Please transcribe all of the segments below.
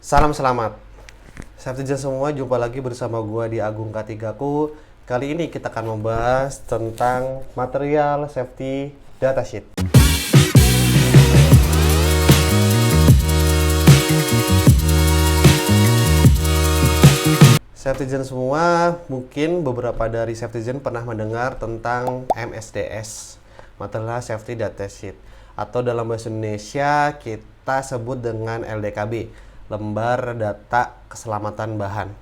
Salam selamat. Safety semua, jumpa lagi bersama gua di Agung K3ku. Kali ini kita akan membahas tentang material safety datasheet. Safety semua, mungkin beberapa dari Safety pernah mendengar tentang MSDS, Material Safety Datasheet, atau dalam bahasa Indonesia kita sebut dengan LDKB, Lembar Data Keselamatan Bahan.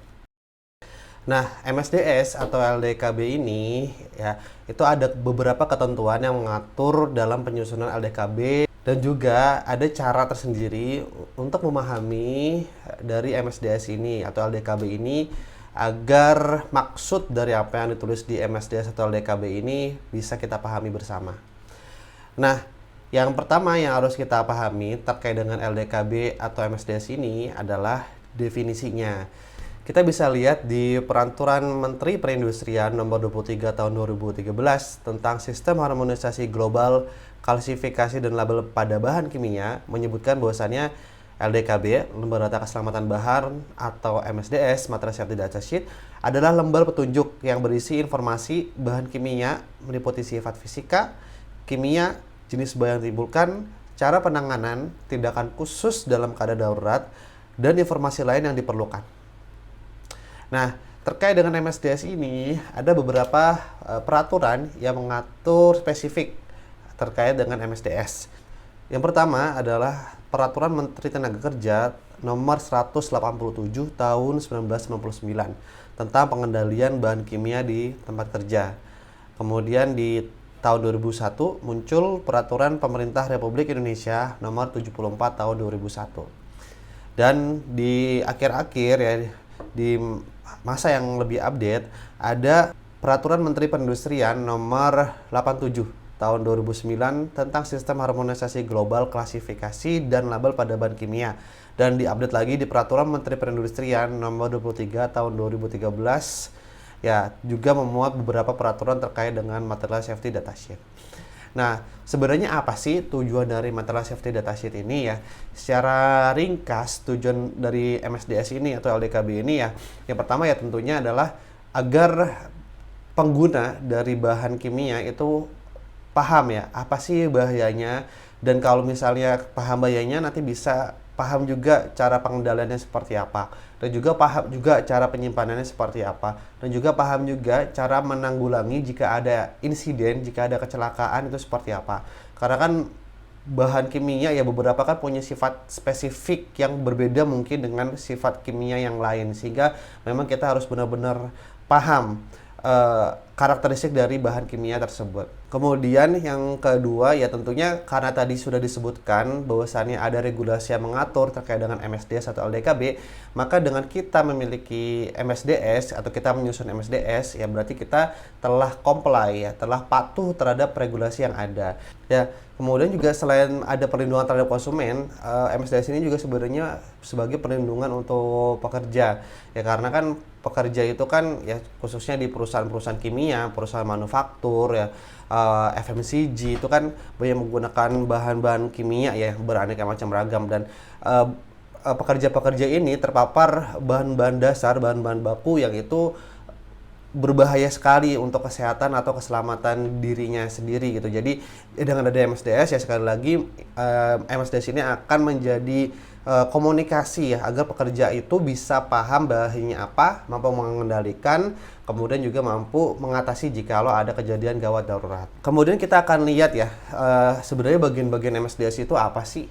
Nah, MSDS atau LDKB ini ya, itu ada beberapa ketentuan yang mengatur dalam penyusunan LDKB dan juga ada cara tersendiri untuk memahami dari MSDS ini atau LDKB ini agar maksud dari apa yang ditulis di MSDS atau LDKB ini bisa kita pahami bersama. Nah, yang pertama yang harus kita pahami terkait dengan LDKB atau MSDS ini adalah definisinya. Kita bisa lihat di Peraturan Menteri Perindustrian Nomor 23 Tahun 2013 tentang Sistem Harmonisasi Global Klasifikasi dan Label pada Bahan Kimia menyebutkan bahwasannya LDKB, Lembar Data Keselamatan Bahan atau MSDS, Material Safety Data Sheet, adalah lembar petunjuk yang berisi informasi bahan kimia meliputi sifat fisika, kimia, jenis bahan yang ditimbulkan, cara penanganan, tindakan khusus dalam keadaan darurat, dan informasi lain yang diperlukan. Nah, terkait dengan MSDS ini, ada beberapa peraturan yang mengatur spesifik terkait dengan MSDS. Yang pertama adalah Peraturan Menteri Tenaga Kerja Nomor 187 Tahun 1999 tentang pengendalian bahan kimia di tempat kerja. Kemudian di tahun 2001 muncul Peraturan Pemerintah Republik Indonesia Nomor 74 Tahun 2001. Dan di akhir-akhir ya, di masa yang lebih update, ada Peraturan Menteri Perindustrian Nomor 87 Tahun 2009 tentang Sistem Harmonisasi Global Klasifikasi dan Label pada Bahan Kimia, dan diupdate lagi di Peraturan Menteri Perindustrian Nomor 23 Tahun 2013 ya, juga memuat beberapa peraturan terkait dengan Material Safety Datasheet. Nah, sebenarnya apa sih tujuan dari Material Safety Datasheet ini ya? Secara ringkas, tujuan dari MSDS ini atau LDKB ini ya, yang pertama ya tentunya adalah agar pengguna dari bahan kimia itu paham ya, apa sih bahayanya, dan kalau misalnya paham bahayanya nanti bisa paham juga cara pengendaliannya seperti apa, dan juga paham juga cara penyimpanannya seperti apa, dan juga paham juga cara menanggulangi jika ada insiden, jika ada kecelakaan itu seperti apa. Karena kan bahan kimia ya beberapa kan punya sifat spesifik yang berbeda mungkin dengan sifat kimia yang lain, sehingga memang kita harus benar-benar paham karakteristik dari bahan kimia tersebut. Kemudian yang kedua ya tentunya karena tadi sudah disebutkan bahwasannya ada regulasi yang mengatur terkait dengan MSDS atau LDKB, maka dengan kita memiliki MSDS atau kita menyusun MSDS ya berarti kita telah comply ya, telah patuh terhadap regulasi yang ada. Ya, kemudian juga selain ada perlindungan terhadap konsumen, MSDS ini juga sebenarnya sebagai perlindungan untuk pekerja. Ya karena kan pekerja itu kan ya khususnya di perusahaan-perusahaan kimia, perusahaan manufaktur ya, FMCG itu kan banyak menggunakan bahan-bahan kimia ya beraneka macam ragam, dan pekerja-pekerja ini terpapar bahan-bahan dasar, bahan-bahan baku yang itu berbahaya sekali untuk kesehatan atau keselamatan dirinya sendiri gitu. Jadi dengan ada MSDS ya sekali lagi MSDS ini akan menjadi komunikasi ya agar pekerja itu bisa paham bahayanya apa, mampu mengendalikan, kemudian juga mampu mengatasi jikalau ada kejadian gawat darurat. Kemudian kita akan lihat ya sebenarnya bagian-bagian MSDS itu apa sih?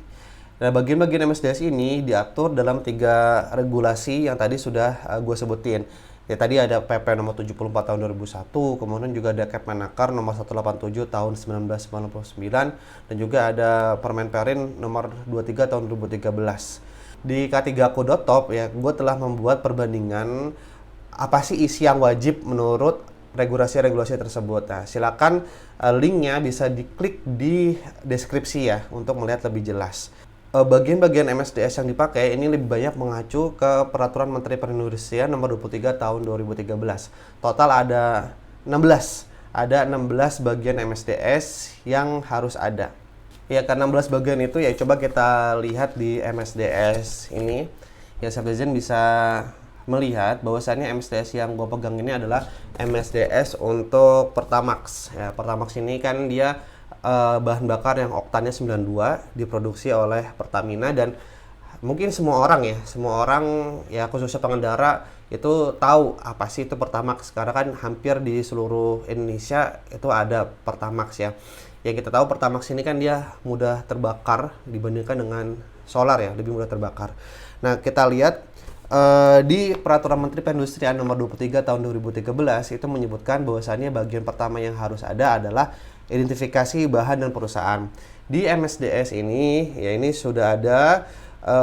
Nah, bagian-bagian MSDS ini diatur dalam 3 regulasi yang tadi sudah gue sebutin. Ya tadi ada PP nomor 74 tahun 2001, kemudian juga ada Kepmenaker nomor 187 tahun 1999, dan juga ada Permenperin nomor 23 tahun 2013. Di K3ku.top ya, gue telah membuat perbandingan apa sih isi yang wajib menurut regulasi-regulasi tersebut. Nah, silakan linknya bisa diklik di deskripsi ya untuk melihat lebih jelas. Bagian-bagian MSDS yang dipakai ini lebih banyak mengacu ke Peraturan Menteri Perindustrian Nomor 23 Tahun 2013. Total ada 16. Ada 16 bagian MSDS yang harus ada. Ya, ke 16 bagian itu ya coba kita lihat di MSDS ini. ya Safetizen bisa melihat bahwasannya MSDS yang gue pegang ini adalah MSDS untuk Pertamax. Ya, Pertamax ini kan dia bahan bakar yang oktannya 92, diproduksi oleh Pertamina, dan mungkin semua orang ya khususnya pengendara itu tahu apa sih itu Pertamax, karena kan hampir di seluruh Indonesia itu ada Pertamax ya. Yang kita tahu Pertamax ini kan dia mudah terbakar dibandingkan dengan solar ya, lebih mudah terbakar. Nah, kita lihat di Peraturan Menteri Perindustrian Nomor 23 Tahun 2013 itu menyebutkan bahwasannya bagian pertama yang harus ada adalah identifikasi bahan dan perusahaan. Di MSDS ini, ya ini sudah ada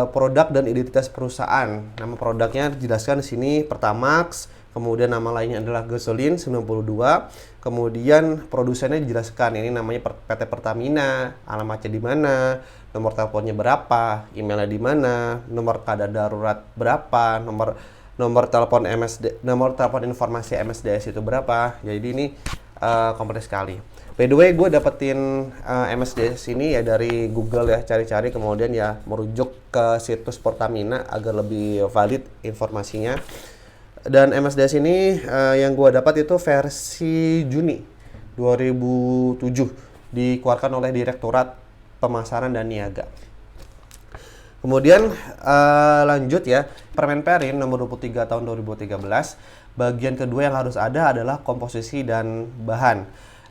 produk dan identitas perusahaan. Nama produknya dijelaskan di sini Pertamax, kemudian nama lainnya adalah Gasolin 92, kemudian produsennya dijelaskan ini namanya PT Pertamina, alamatnya di mana, nomor teleponnya berapa, emailnya di mana, nomor keadaan darurat berapa, nomor telepon informasi MSDS itu berapa. Jadi ini komplit sekali. By the way, gue dapetin MSDS ini ya dari Google ya, cari-cari kemudian ya merujuk ke situs Pertamina agar lebih valid informasinya. Dan MSDS ini yang gue dapat itu versi Juni 2007, dikeluarkan oleh Direktorat Pemasaran dan Niaga. Kemudian lanjut ya, Permen Perin nomor 23 tahun 2013, bagian kedua yang harus ada adalah komposisi dan bahan.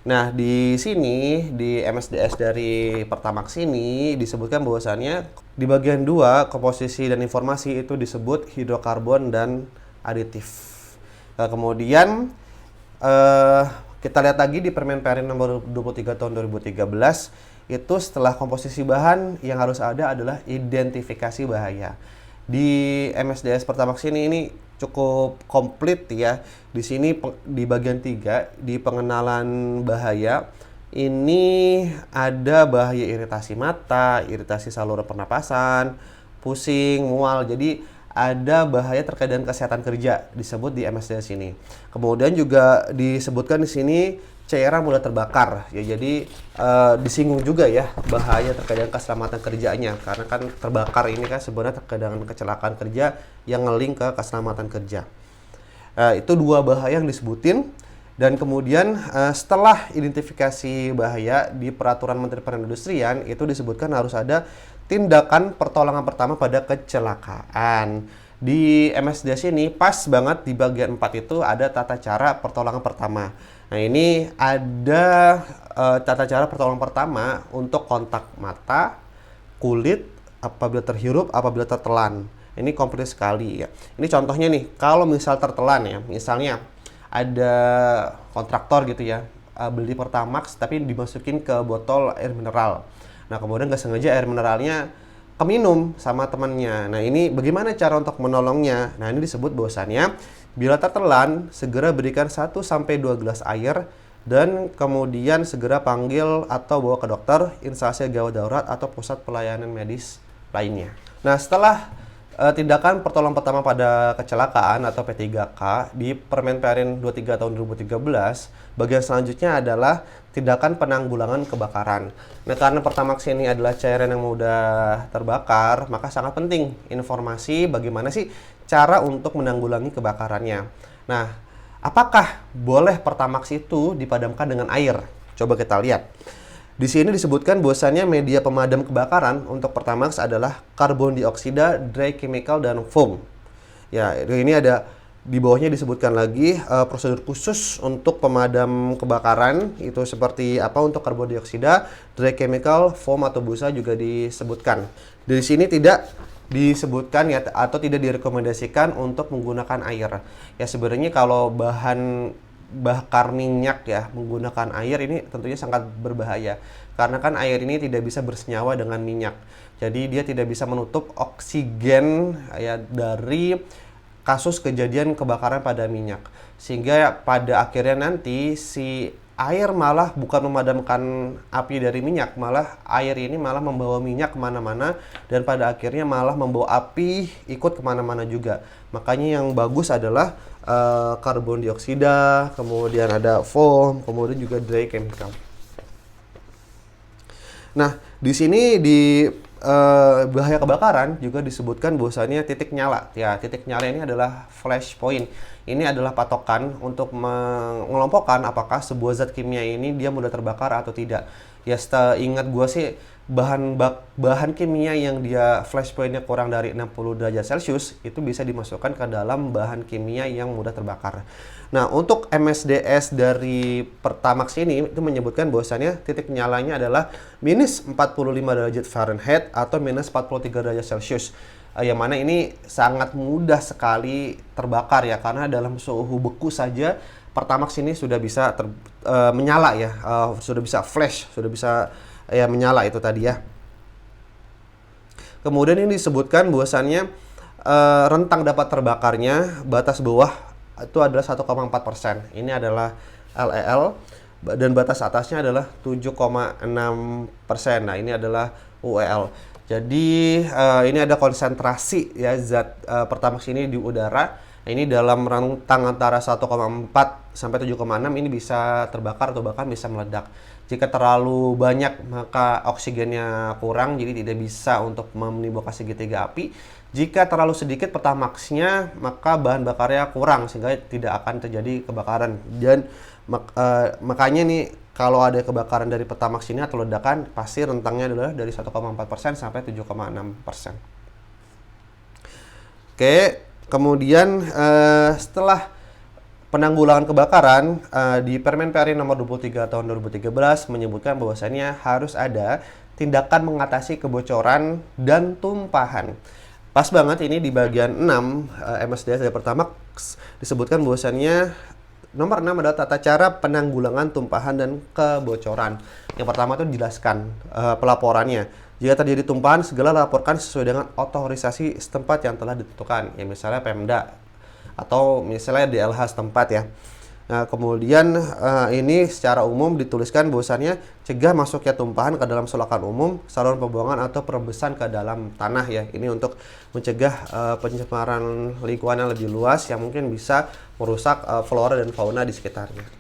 Nah, di sini di MSDS dari Pertamax ini disebutkan bahwasannya di bagian 2 komposisi dan informasi itu disebut hidrokarbon dan aditif. Kemudian kita lihat lagi di Permen Perin nomor 23 tahun 2013, itu setelah komposisi bahan yang harus ada adalah identifikasi bahaya. Di MSDS Pertamax ini cukup komplit ya. Di sini di bagian 3 di pengenalan bahaya ini ada bahaya iritasi mata, iritasi saluran pernapasan, pusing, mual. Jadi ada bahaya terkait dengan kesehatan kerja disebut di MSDS ini. Kemudian juga disebutkan di sini cairan mudah terbakar ya, jadi disinggung juga ya bahaya terkait dengan keselamatan kerjanya, karena kan terbakar ini kan sebenarnya terkait dengan kecelakaan kerja yang ngeling ke keselamatan kerja. Itu 2 bahaya yang disebutin. Dan kemudian setelah identifikasi bahaya di Peraturan Menteri Perindustrian itu disebutkan harus ada tindakan pertolongan pertama pada kecelakaan. Di MSDS ini pas banget di bagian 4 itu ada tata cara pertolongan pertama. Nah, ini ada tata cara pertolongan pertama untuk kontak mata, kulit, apabila terhirup, apabila tertelan. Ini komplit sekali ya. Ini contohnya nih, kalau misal tertelan ya, misalnya ada kontraktor gitu ya, beli Pertamax tapi dimasukin ke botol air mineral. Nah, kemudian nggak sengaja air mineralnya keminum sama temannya. Nah, ini bagaimana cara untuk menolongnya? Nah, ini disebut bahwasannya bila tertelan, segera berikan 1-2 gelas air dan kemudian segera panggil atau bawa ke dokter, instansi gawat darurat atau pusat pelayanan medis lainnya. Nah, setelah tindakan pertolongan pertama pada kecelakaan atau P3K di Permen Perin 23 tahun 2013, bagian selanjutnya adalah tindakan penanggulangan kebakaran. Nah, karena Pertamax ini adalah cairan yang mudah terbakar, maka sangat penting informasi bagaimana sih cara untuk menanggulangi kebakarannya. Nah, apakah boleh Pertamax itu dipadamkan dengan air? Coba kita lihat. Di sini disebutkan bahwasannya media pemadam kebakaran untuk Pertamax adalah karbon dioksida, dry chemical, dan foam. Ya, ini ada di bawahnya disebutkan lagi prosedur khusus untuk pemadam kebakaran itu seperti apa untuk karbon dioksida, dry chemical, foam atau busa juga disebutkan. Di sini tidak disebutkan ya atau tidak direkomendasikan untuk menggunakan air. Ya, sebenarnya kalau bahan bakar minyak ya menggunakan air ini tentunya sangat berbahaya, karena kan air ini tidak bisa bersenyawa dengan minyak, jadi dia tidak bisa menutup oksigen ya dari kasus kejadian kebakaran pada minyak, sehingga pada akhirnya nanti si air malah bukan memadamkan api dari minyak, malah air ini malah membawa minyak kemana-mana dan pada akhirnya malah membawa api ikut kemana-mana juga. Makanya yang bagus adalah karbon dioksida, kemudian ada foam, kemudian juga dry chemical. Nah, di sini di bahaya kebakaran juga disebutkan bahwasannya titik nyala. Ya, titik nyala ini adalah flash point. Ini adalah patokan untuk mengelompokkan apakah sebuah zat kimia ini dia mudah terbakar atau tidak. Ya, ingat gue sih bahan kimia yang dia flash point-nya kurang dari 60 derajat Celcius itu bisa dimasukkan ke dalam bahan kimia yang mudah terbakar. Nah, untuk MSDS dari Pertamax ini itu menyebutkan bahwasannya titik nyalanya adalah minus 45 derajat Fahrenheit atau minus 43 derajat Celcius. Yang mana ini sangat mudah sekali terbakar ya, karena dalam suhu beku saja Pertamax ini sudah bisa menyala ya, sudah bisa flash, sudah bisa ya menyala itu tadi ya. Kemudian ini disebutkan bahwasannya rentang dapat terbakarnya batas bawah itu adalah 1,4%. Ini adalah LEL dan batas atasnya adalah 7,6%. Nah, ini adalah UEL. Jadi ini ada konsentrasi ya zat Pertamax ini di udara. Ini dalam rentang antara 1,4 sampai 7,6 ini bisa terbakar atau bahkan bisa meledak. Jika terlalu banyak maka oksigennya kurang, jadi tidak bisa untuk menimbulkan segitiga api. Jika terlalu sedikit Pertamaxnya maka bahan bakarnya kurang sehingga tidak akan terjadi kebakaran. Dan makanya nih kalau ada kebakaran dari Pertamax ini atau ledakan pasti rentangnya adalah dari 1,4% sampai 7,6%. Oke. Kemudian setelah penanggulangan kebakaran di Permen PRI nomor 23 tahun 2013 menyebutkan bahwasannya harus ada tindakan mengatasi kebocoran dan tumpahan. Pas banget ini di bagian 6 MSDS dari Pertamax disebutkan bahwasannya nomor 6 adalah tata cara penanggulangan tumpahan dan kebocoran. Yang pertama itu dijelaskan pelaporannya. Jika terjadi tumpahan, segera laporkan sesuai dengan otorisasi setempat yang telah ditentukan. Ya misalnya Pemda atau misalnya DLH setempat ya. Nah, kemudian ini secara umum dituliskan bahwasannya cegah masuknya tumpahan ke dalam selokan umum, saluran pembuangan atau perebesan ke dalam tanah ya. Ini untuk mencegah pencemaran lingkungan yang lebih luas yang mungkin bisa merusak flora dan fauna di sekitarnya.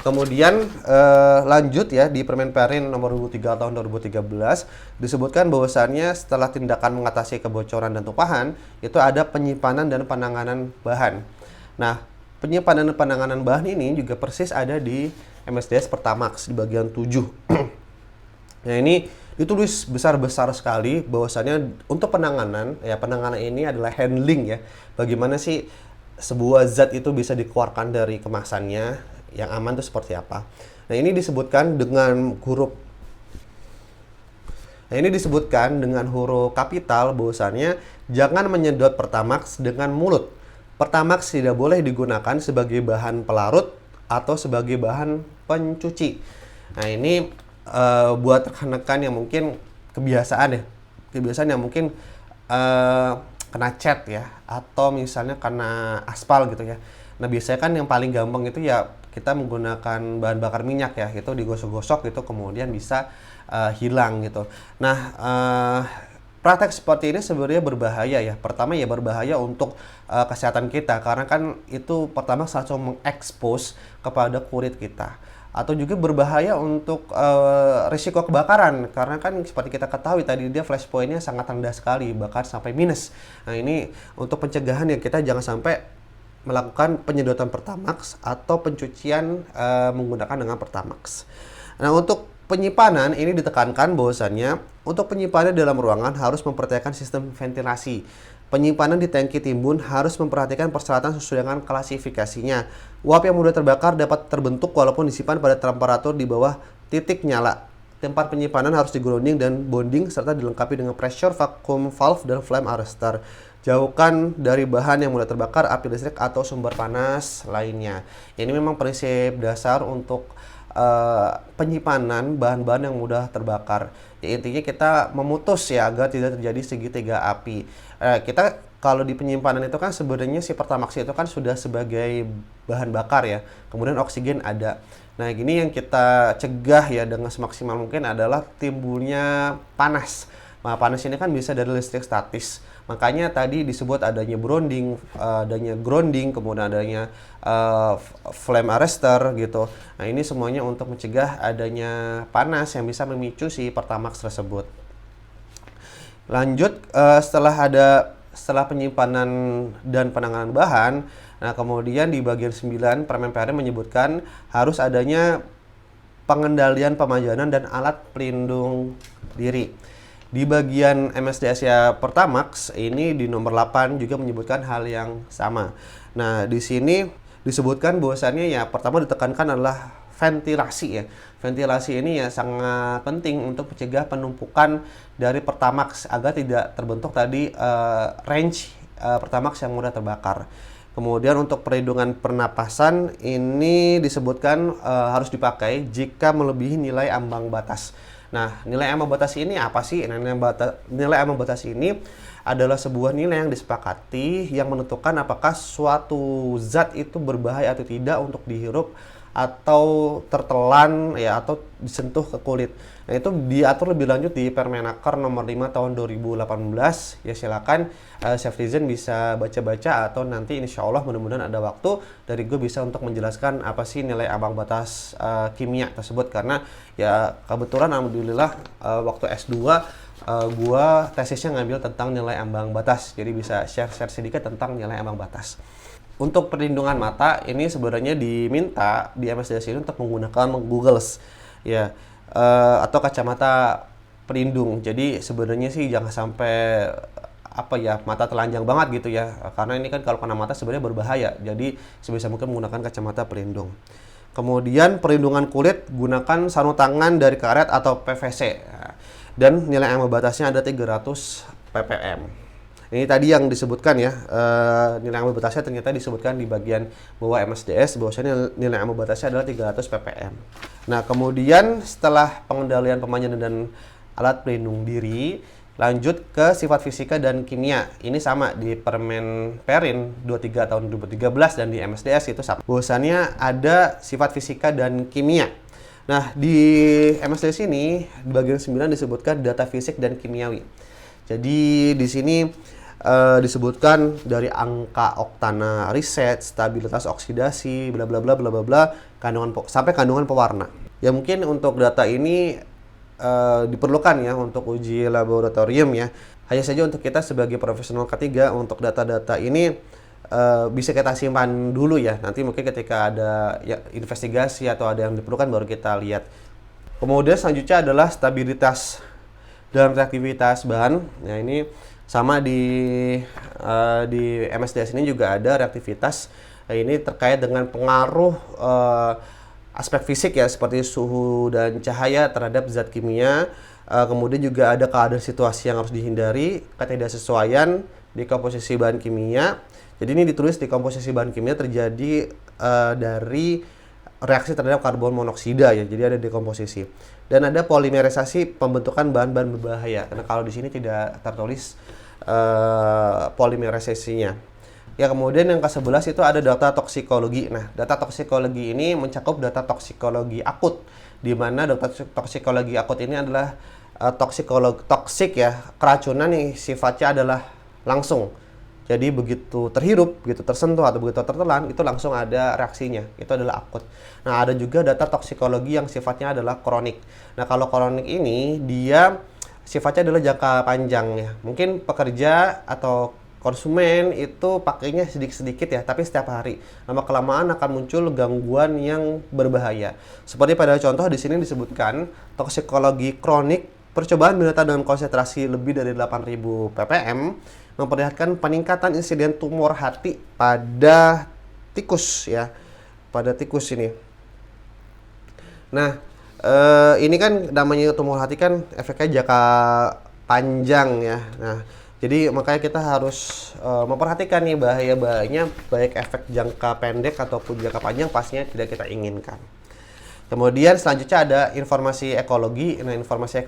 Kemudian lanjut ya di Permen PRI nomor 23 tahun 2013 disebutkan bahwasannya setelah tindakan mengatasi kebocoran dan tumpahan itu ada penyimpanan dan penanganan bahan. Nah, penyimpanan dan penanganan bahan ini juga persis ada di MSDS Pertamax di bagian 7. Nah, ini ditulis besar-besar sekali bahwasannya untuk penanganan ini adalah handling ya. Bagaimana sih sebuah zat itu bisa dikeluarkan dari kemasannya yang aman itu seperti apa. Nah, ini disebutkan dengan huruf kapital bahwasannya jangan menyedot Pertamax dengan mulut. Pertamax tidak boleh digunakan sebagai bahan pelarut atau sebagai bahan pencuci. Nah, ini buat rekan-rekan yang mungkin kebiasaan yang mungkin kena cat ya, atau misalnya kena aspal gitu ya. Nah, biasanya kan yang paling gampang itu ya kita menggunakan bahan bakar minyak ya, itu digosok-gosok gitu kemudian bisa hilang gitu. Nah, praktek seperti ini sebenarnya berbahaya ya. Pertama ya berbahaya untuk kesehatan kita karena kan itu pertama langsung mengekspos kepada kulit kita. Atau juga berbahaya untuk risiko kebakaran karena kan seperti kita ketahui tadi dia flash point-nya sangat rendah sekali, bahkan sampai minus. Nah, ini untuk pencegahan ya kita jangan sampai melakukan penyedotan Pertamax atau pencucian menggunakan dengan Pertamax. Nah, untuk penyimpanan ini ditekankan bahwasannya untuk penyimpanan dalam ruangan harus memperhatikan sistem ventilasi. Penyimpanan di tangki timbun harus memperhatikan persyaratan sesuai dengan klasifikasinya. Uap yang mudah terbakar dapat terbentuk walaupun disimpan pada temperatur di bawah titik nyala. Tempat penyimpanan harus digrounding dan bonding serta dilengkapi dengan pressure vacuum valve dan flame arrestor. Jauhkan dari bahan yang mudah terbakar, api listrik atau sumber panas lainnya. Ini memang prinsip dasar untuk penyimpanan bahan-bahan yang mudah terbakar. Ya, intinya kita memutus ya agar tidak terjadi segitiga api. Kita kalau di penyimpanan itu kan sebenarnya si Pertamax itu kan sudah sebagai bahan bakar ya. Kemudian oksigen ada. Nah, gini yang kita cegah ya dengan semaksimal mungkin adalah timbulnya panas. Nah, panas ini kan bisa dari listrik statis. Makanya tadi disebut adanya grounding, kemudian adanya flame arrestor gitu. Nah, ini semuanya untuk mencegah adanya panas yang bisa memicu si Pertamax tersebut. Lanjut, setelah penyimpanan dan penanganan bahan, nah kemudian di bagian 9 Permen PRN menyebutkan harus adanya pengendalian pemajanan dan alat pelindung diri. Di bagian MSDS ya Pertamax ini di nomor 8 juga menyebutkan hal yang sama. Nah, di sini disebutkan bahwasannya ya pertama ditekankan adalah ventilasi ya. Ventilasi ini ya sangat penting untuk mencegah penumpukan dari Pertamax agar tidak terbentuk tadi range Pertamax yang mudah terbakar. Kemudian untuk perlindungan pernapasan ini disebutkan harus dipakai jika melebihi nilai ambang batas. Nah, nilai ambang batas ini apa sih? Nah, nilai ambang batas ini adalah sebuah nilai yang disepakati yang menentukan apakah suatu zat itu berbahaya atau tidak untuk dihirup atau tertelan ya atau disentuh ke kulit. Nah, itu diatur lebih lanjut di Permenaker nomor 5 tahun 2018. Ya silakan Safetizen bisa baca-baca atau nanti insya Allah mudah-mudahan ada waktu dari gue bisa untuk menjelaskan apa sih nilai ambang batas kimia tersebut, karena ya kebetulan alhamdulillah waktu S2 gue tesisnya ngambil tentang nilai ambang batas, jadi bisa share sedikit tentang nilai ambang batas. Untuk perlindungan mata ini sebenarnya diminta di MSDS ini untuk menggunakan goggles ya atau kacamata pelindung. Jadi sebenarnya sih jangan sampai mata telanjang banget gitu ya, karena ini kan kalau kena mata sebenarnya berbahaya. Jadi sebisa mungkin menggunakan kacamata pelindung. Kemudian perlindungan kulit, gunakan sarung tangan dari karet atau PVC. Dan nilai ambang batasnya ada 300 ppm. Ini tadi yang disebutkan ya, nilai ambang batasnya ternyata disebutkan di bagian bawah MSDS, bahwasanya nilai ambang batasnya adalah 300 ppm. Nah, kemudian setelah pengendalian pemanjang dan alat pelindung diri, lanjut ke sifat fisika dan kimia. Ini sama di Permen PERIN 23 tahun 2013 dan di MSDS itu sama. Bahwasannya ada sifat fisika dan kimia. Nah, di MSDS ini di bagian 9 disebutkan data fisik dan kimiawi. Jadi di sini disebutkan dari angka oktana riset, stabilitas oksidasi, bla bla bla bla bla bla, sampai kandungan pewarna. Ya mungkin untuk data ini diperlukan ya untuk uji laboratorium ya. Hanya saja untuk kita sebagai profesional ketiga untuk data-data ini bisa kita simpan dulu ya. Nanti mungkin ketika ada ya, investigasi atau ada yang diperlukan baru kita lihat. Kemudian selanjutnya adalah stabilitas dan reaktivitas bahan. Nah, ini sama di MSDS ini juga ada reaktivitas. Nah, ini terkait dengan pengaruh aspek fisik ya, seperti suhu dan cahaya terhadap zat kimia. Kemudian juga ada keadaan situasi yang harus dihindari, ketidaksesuaian di komposisi bahan kimia. Jadi ini ditulis di komposisi bahan kimia terjadi dari reaksi terhadap karbon monoksida ya, jadi ada dekomposisi. Dan ada polimerisasi pembentukan bahan-bahan berbahaya. Karena kalau di sini tidak tertulis polimerisasinya. Ya, kemudian yang ke-11 itu ada data toksikologi. Nah, data toksikologi ini mencakup data toksikologi akut, di mana data toksikologi akut ini adalah toksik ya, keracunan yang sifatnya adalah langsung. Jadi begitu terhirup, begitu tersentuh atau begitu tertelan, itu langsung ada reaksinya. Itu adalah akut. Nah, ada juga data toksikologi yang sifatnya adalah kronik. Nah, kalau kronik ini dia sifatnya adalah jangka panjang ya. Mungkin pekerja atau konsumen itu pakainya sedikit-sedikit ya, tapi setiap hari. Lama-kelamaan akan muncul gangguan yang berbahaya. Seperti pada contoh di sini disebutkan toksikologi kronik, percobaan binatang dengan konsentrasi lebih dari 8.000 ppm memperlihatkan peningkatan insiden tumor hati pada tikus ya, pada tikus ini. Nah, ini kan namanya tumor hati kan efeknya jangka panjang ya. Nah, jadi makanya kita harus memperhatikan nih bahaya-bahayanya, baik efek jangka pendek ataupun jangka panjang pastinya tidak kita inginkan. Kemudian selanjutnya ada informasi ekologi. Informasi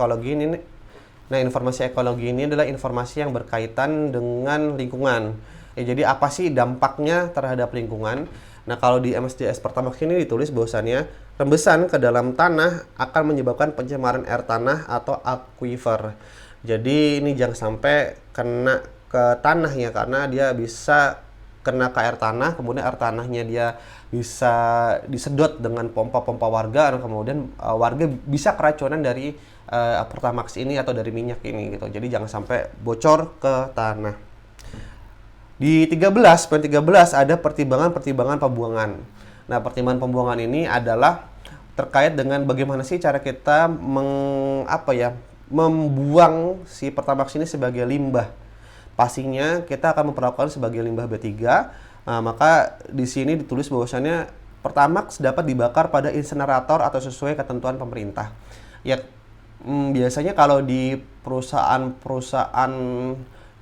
ekologi ini adalah informasi yang berkaitan dengan lingkungan. Ya, jadi apa sih dampaknya terhadap lingkungan? Nah, kalau di MSDS Pertamax ini ditulis bahwasannya rembesan ke dalam tanah akan menyebabkan pencemaran air tanah atau aquifer. Jadi ini jangan sampai kena ke tanah ya, karena dia bisa kena ke air tanah, kemudian air tanahnya dia bisa disedot dengan pompa-pompa warga, dan kemudian warga bisa keracunan dari Pertamax ini atau dari minyak ini gitu. Jadi jangan sampai bocor ke tanah. Di 13, poin 13 ada pertimbangan-pertimbangan pembuangan. Nah, pertimbangan pembuangan ini adalah terkait dengan bagaimana sih cara kita membuang si Pertamax ini sebagai limbah. Pastinya kita akan memperlakukan sebagai limbah B3. Nah, maka di sini ditulis bahwasannya Pertamax dapat dibakar pada insenerator atau sesuai ketentuan pemerintah. Ya, biasanya kalau di perusahaan-perusahaan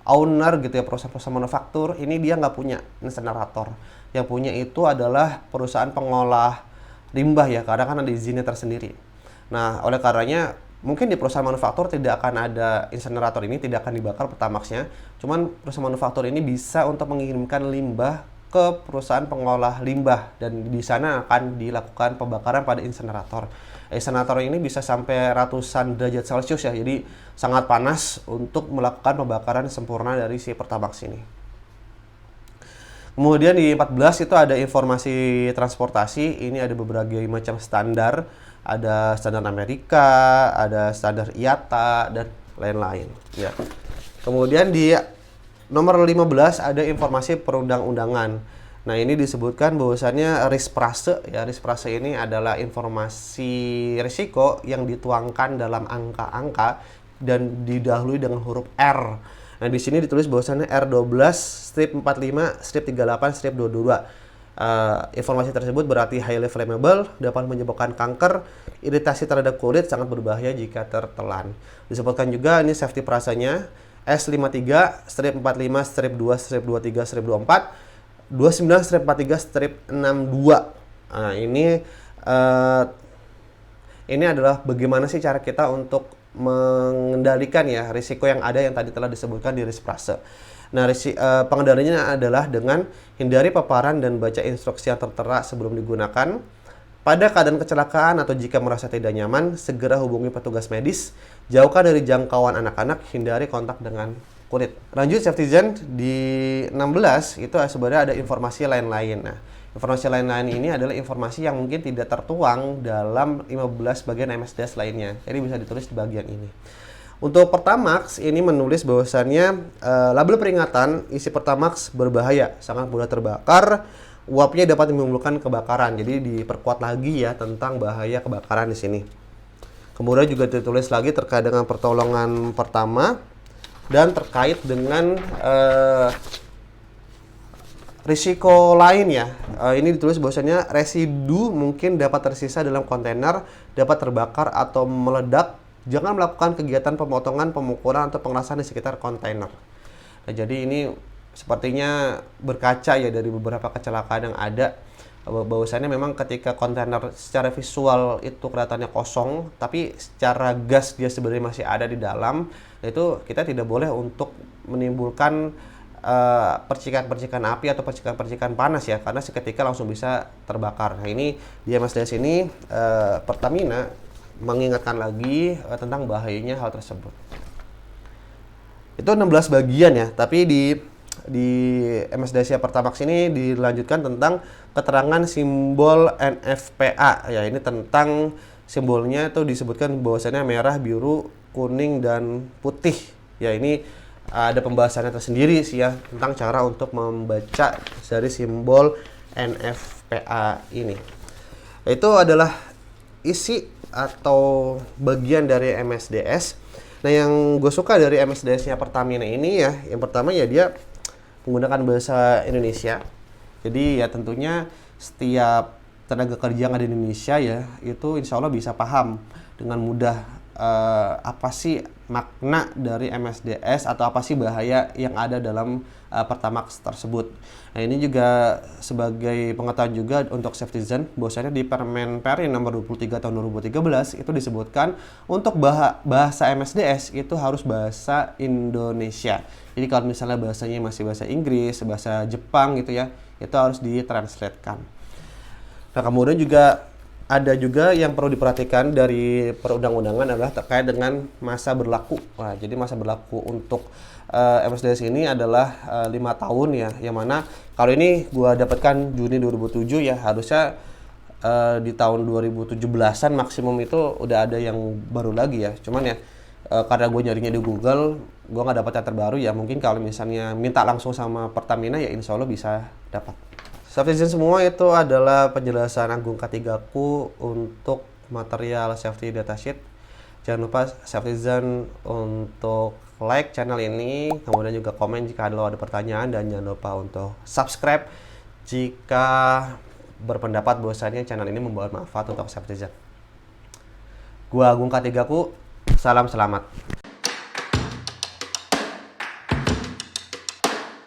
owner gitu ya, perusahaan-perusahaan manufaktur, ini dia nggak punya insenerator. Yang punya itu adalah perusahaan pengolah limbah ya, karena kan ada izinnya tersendiri. Nah, oleh karenanya mungkin di perusahaan manufaktur tidak akan ada insenerator ini, tidak akan dibakar Pertamax-nya. Cuman perusahaan manufaktur ini bisa untuk mengirimkan limbah ke perusahaan pengolah limbah, dan di sana akan dilakukan pembakaran pada insenerator. Insenerator ini bisa sampai ratusan derajat Celcius ya, jadi sangat panas untuk melakukan pembakaran sempurna dari si Pertamax ini. Kemudian di 14 itu ada informasi transportasi. Ini ada berbagai macam standar. Ada standar Amerika, ada standar IATA, dan lain-lain. Ya. Kemudian di nomor 15 ada informasi perundang-undangan. Nah, ini disebutkan bahwasannya risprase ya. Risprase ini adalah informasi risiko yang dituangkan dalam angka-angka dan didahului dengan huruf R. Nah, di sini ditulis bahwasannya R12-45-38-22. Informasi tersebut berarti highly flammable, dapat menyebabkan kanker, iritasi terhadap kulit, sangat berbahaya jika tertelan. Disebutkan juga ini safety prasanya S53-45-2-23-24, 29-43-62. Nah, ini adalah bagaimana sih cara kita untuk mengendalikan ya risiko yang ada yang tadi telah disebutkan di risprase. Nah, pengendaliannya adalah dengan hindari paparan dan baca instruksi yang tertera sebelum digunakan. Pada keadaan kecelakaan atau jika merasa tidak nyaman, segera hubungi petugas medis. Jauhkan dari jangkauan anak-anak, hindari kontak dengan kulit. Lanjut Safetizen di 16 itu sebenarnya ada informasi lain-lain. Nah, informasi lain-lain ini adalah informasi yang mungkin tidak tertuang dalam 15 bagian MSDS lainnya. Jadi bisa ditulis di bagian ini. Untuk Pertamax ini menulis bahwasannya label peringatan isi Pertamax berbahaya, sangat mudah terbakar, uapnya dapat menimbulkan kebakaran. Jadi diperkuat lagi ya tentang bahaya kebakaran di sini. Kemudian juga ditulis lagi terkait dengan pertolongan pertama dan terkait dengan risiko lain ya. Ini ditulis bahwasannya residu mungkin dapat tersisa dalam kontainer, dapat terbakar atau meledak. Jangan melakukan kegiatan pemotongan, pemukulan, atau pengerasan di sekitar kontainer. Nah, jadi ini sepertinya berkaca ya dari beberapa kecelakaan yang ada, bahwasannya memang ketika kontainer secara visual itu kelihatannya kosong, tapi secara gas dia sebenarnya masih ada di dalam. Itu kita tidak boleh untuk menimbulkan percikan-percikan api atau percikan-percikan panas ya, karena seketika langsung bisa terbakar. Nah, ini di MSDS ini Pertamina mengingatkan lagi tentang bahayanya hal tersebut. Itu 16 bagian ya, tapi di MSDS Pertamax ini dilanjutkan tentang keterangan simbol NFPA ya. Ini tentang simbolnya itu disebutkan bahwasannya merah, biru, kuning, dan putih ya. Ini ada pembahasannya tersendiri sih ya tentang cara untuk membaca dari simbol NFPA ini. Itu adalah isi atau bagian dari MSDS. Nah, yang gue suka dari MSDS-nya Pertamina ini ya, yang pertama ya dia menggunakan bahasa Indonesia. Jadi ya tentunya setiap tenaga kerja yang ada di Indonesia ya, itu insya Allah bisa paham dengan mudah apa sih makna dari MSDS atau apa sih bahaya yang ada dalam Pertamax tersebut. Nah, ini juga sebagai pengetahuan juga untuk Safetizen, bahwasanya di Permen Perin nomor 23 tahun 2013 itu disebutkan untuk bahasa MSDS itu harus bahasa Indonesia. Jadi kalau misalnya bahasanya masih bahasa Inggris, bahasa Jepang gitu ya, itu harus ditranslatekan. Nah, kemudian juga ada juga yang perlu diperhatikan dari perundang-undangan adalah terkait dengan masa berlaku. Nah, jadi masa berlaku untuk MSDS ini adalah 5 tahun ya, yang mana kalau ini gua dapatkan Juni 2007 ya, harusnya di tahun 2017-an maksimum itu udah ada yang baru lagi ya. Cuman ya karena gue nyarinya di Google, gue nggak dapat yang terbaru ya. Mungkin kalau misalnya minta langsung sama Pertamina ya insya Allah bisa dapat. Safety semua itu adalah penjelasan Agung K3ku untuk material safety datasheet. Jangan lupa Safety untuk like channel ini, kemudian juga komen jika ada pertanyaan, dan jangan lupa untuk subscribe jika berpendapat bahwasanya channel ini membawa manfaat untuk Safety. Gua Agung K3ku, salam selamat.